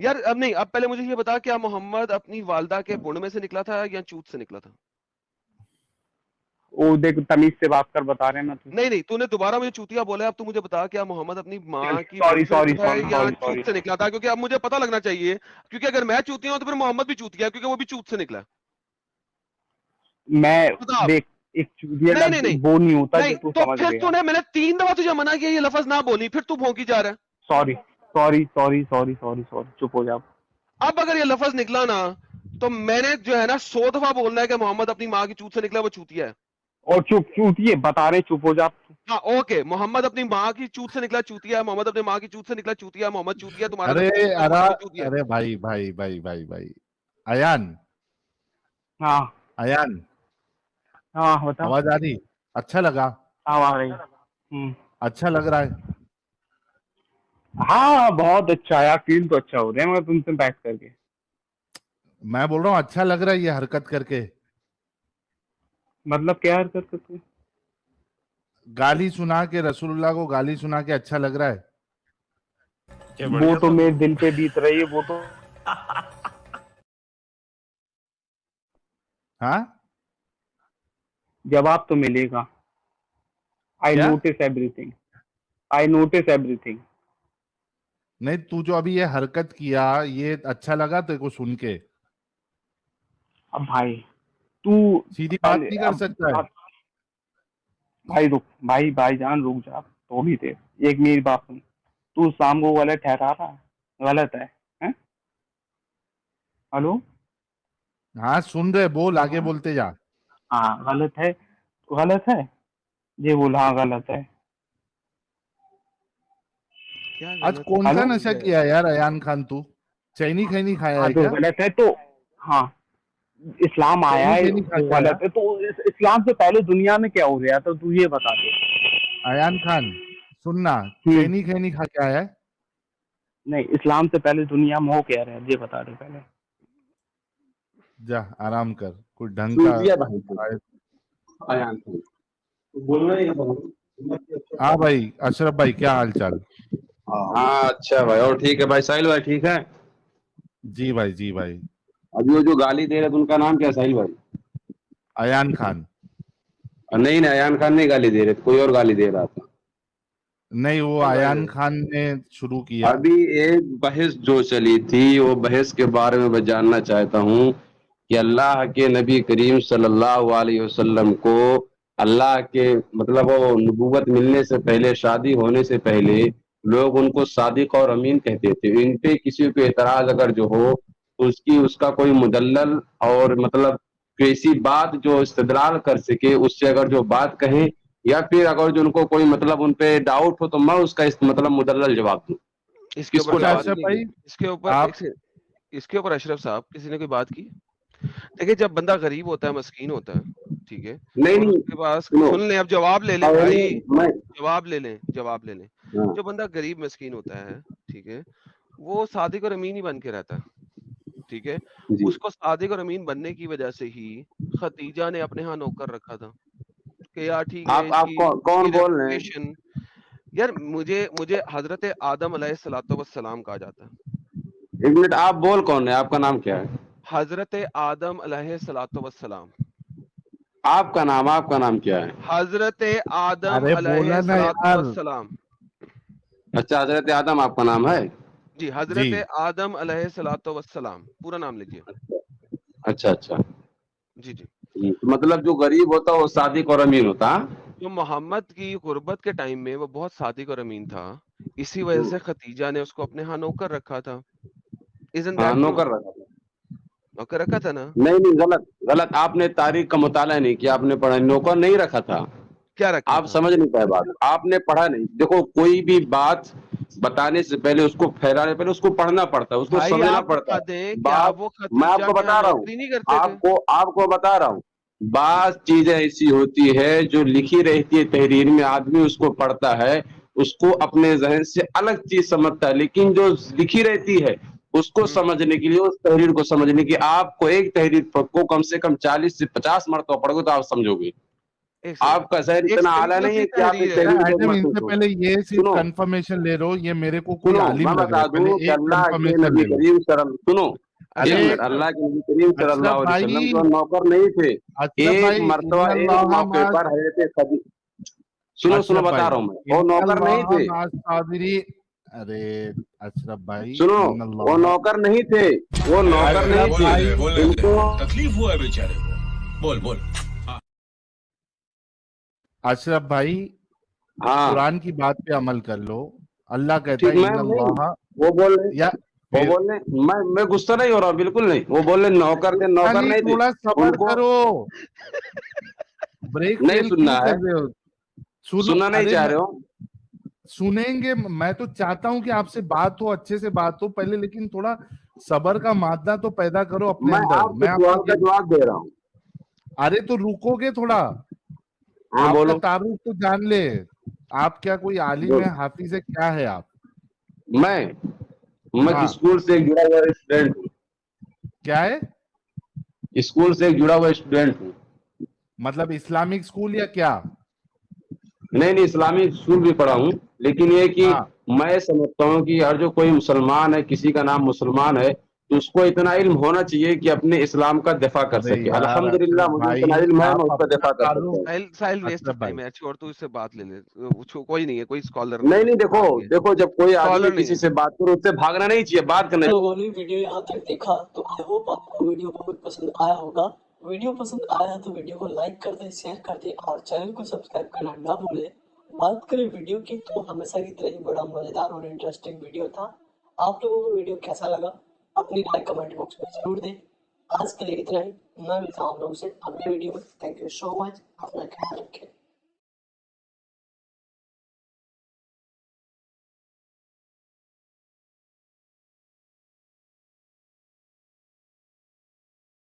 یار اب نہیں، اب پہلے مجھے یہ بتا کیا محمد اپنی والدہ کے بڑ میں سے نکلا تھا یا چوت سے نکلا تھا؟
وہ دیکھ تمیز سے بات کر، بتا رہے ہیں نا
نہیں تو نے دوبارہ مجھے چوتیا بولا. اب تو مجھے بتا کیا محمد اپنی ماں کی
سوری
بڑ سے
سوری
نکلا ہے یا
سوری
چوت سے نکلا تھا؟ کیونکہ اب مجھے پتہ لگنا چاہیے، کیونکہ اگر میں چوتیا ہوں تو پھر محمد بھی چوتیا ہے، کیونکہ وہ بھی چوت سے نکلا.
میں دیکھ ایک چوتیا
نہیں
وہ نہیں ہوتا جو تو
تو
سمجھ
پھر
گیا.
تو نے میں نے 3 دفعہ تجھے منع کیا یہ لفظ نہ بولنی، پھر تو بھونکی جا رہا ہے.
Sorry sorry sorry sorry sorry sorry چپ ہو جا.
اب اگر یہ لفظ نکلا نا تو میں نے جو ہے نا 100 دفعہ بولنا ہے کہ محمد اپنی ماں کی چوت سے نکلا، وہ چوتیا ہے.
اور چپ چوتیے بتا رہے، چپ ہو جا.
ہاں اوکے، محمد اپنی ماں کی چوت سے نکلا چوتیا ہے، محمد اپنی ماں کی چوت سے نکلا چوتیا ہے، محمد چوتیا، تمہارا
ارے بھائی ایان،
ہاں
ایان
ہاں بتا.
آواز آ رہی؟ اچھا لگا؟
آ رہی.
اچھا لگ رہا ہے؟
ہاں بہت اچھا ہے، فیل تو اچھا ہو رہا ہے میں تم سے بیٹھ کر کے.
میں بول رہا ہوں اچھا لگ رہا ہے یہ حرکت کر کے.
مطلب کیا حرکت کرتے؟
گالی سنا کے، رسول اللہ کو گالی سنا کے اچھا لگ رہا ہے؟
وہ تو میرے دل پہ بیت رہی ہے وہ تو.
ہاں
جواب تو ملے گا. I notice everything, I notice everything.
نہیں تو جو ابھی یہ حرکت کیا یہ اچھا لگا تیرے کو سن کے؟
اب بھائی تو
سیدھی بات نہیں کر سکتا ہے
بھائی. رک بھائی جان رک جا تھوڑی دیر. ایک میری بات سن، تو اسلام کو غلط ٹھہرا رہا ہے؟ غلط ہے. ہلو
ہاں سن رہے، بول آگے بولتے جا.
ہاں غلط ہے، غلط ہے یہ بول. ہاں غلط ہے.
آج کون سا نشہ کیا یار ایان خان؟ تو چینی کھینی کھایا ہے کیا؟
غلط ہے تو ہاں اسلام آیا ہے وہ غلط ہے تو اسلام سے پہلے دنیا میں کیا ہو رہا تھا تو یہ بتا دے.
ایان خان سننا، چینی کھینی کھا کے آیا ہے؟
نہیں، اسلام سے پہلے دنیا میں ہو کیا رہا ہے یہ بتا دے پہلے.
جا آرام کر، کوئی ڈھنگ کا. ہاں بھائی اشرف بھائی کیا حال چال؟
ہاں اچھا بھائی. اور ٹھیک ہے بھائی ساحل بھائی ٹھیک ہے؟
جی بھائی جی بھائی.
ابھی وہ جو گالی دے رہے تھے ان کا نام کیا ساحل بھائی؟
ایان خان.
نہیں ایان خان نہیں گالی دے رہے تھے، کوئی اور گالی دے رہا تھا.
نہیں وہ ایان خان نے شروع کیا.
ابھی ایک بحث جو چلی تھی وہ بحث کے بارے میں جاننا چاہتا ہوں کہ اللہ کے نبی کریم صلی اللہ علیہ وسلم کو اللہ کے مطلب وہ نبوت ملنے سے پہلے، شادی ہونے سے پہلے لوگ ان کو صادق اور امین کہتے تھے. ان پہ کسی کو اعتراض اگر جو ہو تو اس کا کوئی مدلل اور مطلب ایسی بات جو استدلال کر سکے اس سے اگر جو بات کہیں، یا پھر اگر جو ان کو کوئی مطلب ان پہ ڈاؤٹ ہو تو میں اس کا مطلب مدلل جواب دوں.
اس کے اوپر اشرف صاحب کسی نے کوئی بات کی؟ دیکھیں جب بندہ غریب ہوتا ہے، مسکین ہوتا ہے، ٹھیک ہے، اور اس کے پاس سن لیں، اب جواب لے لیں بھائی، جواب لے لیں. جو بندہ غریب مسکین ہوتا ہے، ٹھیک ہے، وہ صادق اور امین ہی بن کے رہتا ہے، ٹھیک ہے. اس کو صادق اور امین بننے کی وجہ سے ہی ختیجہ نے اپنے ہاں نوکر رکھا تھا کہ یار ٹھیک ہے
آپ کون بول رہے ہیں؟
یار مجھے حضرت آدم علیہ الصلوۃ والسلام کہا جاتا ہے.
ایک منٹ، آپ بول کون ہے؟ آپ کا نام کیا ہے؟
حضرت آدم علیہ الصلوۃ والسلام.
آپ کا نام کیا ہے؟
حضرت آدم علیہ الصلوۃ والسلام.
اچھا حضرت آدم آپ کا نام ہے؟
جی حضرت آدم علیہ الصلوۃ والسلام پورا نام لیجیے.
اچھا اچھا
جی جی.
مطلب جو غریب ہوتا وہ صادق اور امین ہوتا.
جو محمد کی غربت کے ٹائم میں وہ بہت صادق اور امین تھا، اسی وجہ سے ختیجہ نے اس کو اپنے ہاں نوکر رکھا تھا. نوکر رکھا تھا نا؟
نہیں غلط. آپ نے تاریخ کا مطالعہ نہیں کیا، آپ نے پڑھا نوکر نہیں رکھا تھا.
کیا رکھا
آپ
تھا؟
سمجھ نہیں پائے بات، آپ نے پڑھا نہیں. دیکھو کوئی بھی بات بتانے سے پہلے، اس کو پھیلانے پہلے اس کو پڑھنا پڑتا ہے، اس کو
بھائی
سمجھنا
آپ
پڑتا
بتا
ہے.
دیں کیا
بات
وہ
میں آپ
ختیجہ
کو
کے
بتا
یہاں
رہا ہوں،
نوکری نہیں کرتے تھے؟
آپ کو بتا رہا ہوں. بعض چیزیں ایسی ہوتی ہے جو لکھی رہتی ہے تحریر میں، آدمی اس کو پڑھتا ہے، اس کو اپنے ذہن سے الگ چیز سمجھتا ہے، لیکن جو لکھی رہتی ہے اس کو سمجھنے کے لیے، اس تحریر کو سمجھنے کی، آپ کو ایک تحریر کو کم سے کم 40 سے 50 مرتبہ پڑھو گے تو آپ سمجھو گے. آپ کا شہر اتنا اعلیٰ نہیں ہے کہ آپ اس تحریر سے
ایڈم ان
محسوس
سے
ہو.
پہلے یہ صرف
سنو
کنفرمیشن لے رہو یہ میرے کو کوئی
سنو
عالم
میں
لگ رہا
بتا
ہے پہلے
دوں کہ
ایک
اللہ کے
کنفرمیشن
نبی
لے لو.
کریم سنو ایک
ارے
منٹ, اللہ کے نبی کریم صلی اللہ
اشرف
علیہ وسلم
بھائی
تو نوکر نہیں تھے.
اشرف
ایک
بھائی
مرتبہ
ان
ایک
اللہ
موقع
مع
پر حضرت خدیجہ, سنو
اشرف
بتا
بھائی
رہا ہوں میں, وہ
ان
نوکر نہیں
اللہ
تھے.
مع الصابرین. ارے اشرف بھائی
سنو
ان
وہ
اللہ
نوکر نہیں تھے, وہ نوکر نہیں
اشرف
تھے.
بھائی
ان کو
تکلیف ہوا ہے بیچارے کو, بول بول.
اشرف بھائی
ہاں
قرآن کی بات پہ عمل کر لو. اللہ کہتا
ٹھیک,
ہے
میں
ان
نہیں,
اللہ
وہ بول رہے
یا
وہ
پھر
بول رہے میں غصہ نہیں ہو رہا, بالکل نہیں. وہ بول رہے نوکر تھے, نوکر
نہیں
نہیں تھے.
تھوڑا
ان
صبر
کو
کرو. بریک
نہیں
فیل
سننا
کیوں
ہے,
کر رہے ہو؟ سنو.
سننا نہیں
ارے
چاہ رہے ہو.
سنیں گے. میں تو چاہتا ہوں کہ آپ سے بات ہو, اچھے سے بات ہو پہلے, لیکن تھوڑا صبر کا مادہ تو پیدا کرو اپنے
میں
اندر.
آپ کے
میں آپ
سوال
کو
کا جواب دے رہا ہوں.
ارے تو رکو گے تھوڑا.
ہاں
آپ کا
بولو.
تعارف تو جان لے. آپ کیا کوئی عالم
بول.
ہے, حافظ ہے, کیا ہے آپ؟
میں
ہاں
اسکول سے جڑا ہوا اسٹوڈنٹ ہوں.
کیا ہے؟
اسکول سے جڑا ہوا اسٹوڈنٹ ہوں.
مطلب اسلامک اسکول یا کیا؟
نہیں اسلامی اسکول بھی پڑھا ہوں, لیکن یہ کہ
ہاں
میں سمجھتا ہوں کہ ہر جو کوئی مسلمان ہے, کسی کا نام مسلمان ہے, تو اس کو اتنا علم ہونا چاہیے کہ اپنے اسلام کا دفاع کر
ارے
سکے.
یار
الحمدللہ
اشرف
مجھے اتنا
بھائی
علم ہے, میں
آپ
اس کا
اپنا
دفاع کر سکتا
تعارف.
ہوں.
ساحل ویسٹ
اشرف
آف
بھائی
ٹائم ہے, چھوڑ تو اس سے بات لے لے. کوئی نہیں ہے, کوئی اسکالر نہیں
نہیں
ہے,
دیکھو
بھاگ گئے.
دیکھو جب کوئی آدمی
اسکالر نہیں
کسی
ہے.
سے بات کرے اس سے بھاگنا نہیں چاہیے, بات کرنا.
لوگوں نے ویڈیو یہاں تک دیکھا تو آئی ہوپ آپ کو ویڈیو بہت پسند آیا ہوگا. ویڈیو پسند آیا تو ویڈیو کو لائک کر دیں, شیئر کر دیں اور چینل کو سبسکرائب کرنا نہ بھولیں. بات کریں ویڈیو کی تو ہمیشہ کی طرح بڑا مزیدار اور انٹرسٹنگ ویڈیو تھا. آپ لوگوں کو ویڈیو کیسا لگا اپنی رائے کمنٹ باکس میں ضرور دیں. آج کے لیے اتنا ہی, میں ملتا ہوں آپ لوگوں سے اگلے ویڈیو میں. تھینک یو سو مچ, اپنا خیال رکھیں.